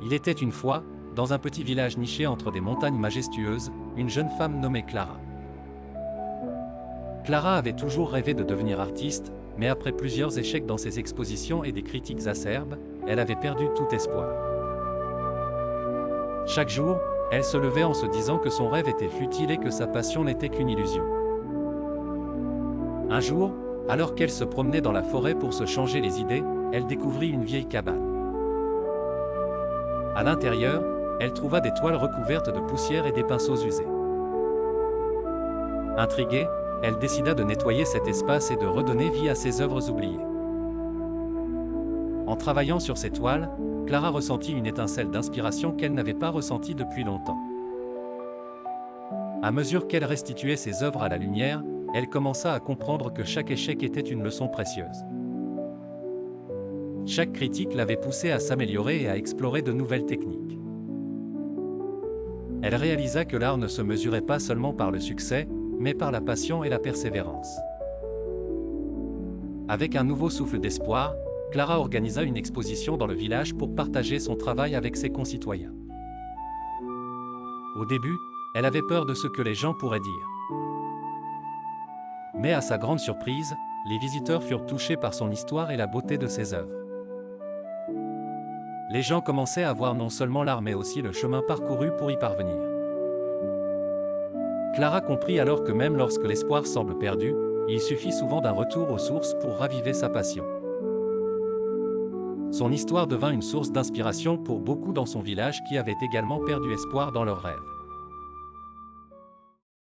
Il était une fois, dans un petit village niché entre des montagnes majestueuses, une jeune femme nommée Clara. Clara avait toujours rêvé de devenir artiste, mais après plusieurs échecs dans ses expositions et des critiques acerbes, elle avait perdu tout espoir. Chaque jour, elle se levait en se disant que son rêve était futile et que sa passion n'était qu'une illusion. Un jour, alors qu'elle se promenait dans la forêt pour se changer les idées, elle découvrit une vieille cabane. À l'intérieur, elle trouva des toiles recouvertes de poussière et des pinceaux usés. Intriguée, elle décida de nettoyer cet espace et de redonner vie à ses œuvres oubliées. En travaillant sur ces toiles, Clara ressentit une étincelle d'inspiration qu'elle n'avait pas ressentie depuis longtemps. À mesure qu'elle restituait ses œuvres à la lumière, elle commença à comprendre que chaque échec était une leçon précieuse. Chaque critique l'avait poussée à s'améliorer et à explorer de nouvelles techniques. Elle réalisa que l'art ne se mesurait pas seulement par le succès, mais par la passion et la persévérance. Avec un nouveau souffle d'espoir, Clara organisa une exposition dans le village pour partager son travail avec ses concitoyens. Au début, elle avait peur de ce que les gens pourraient dire. Mais à sa grande surprise, les visiteurs furent touchés par son histoire et la beauté de ses œuvres. Les gens commençaient à voir non seulement l'art mais aussi le chemin parcouru pour y parvenir. Clara comprit alors que même lorsque l'espoir semble perdu, il suffit souvent d'un retour aux sources pour raviver sa passion. Son histoire devint une source d'inspiration pour beaucoup dans son village qui avaient également perdu espoir dans leurs rêves.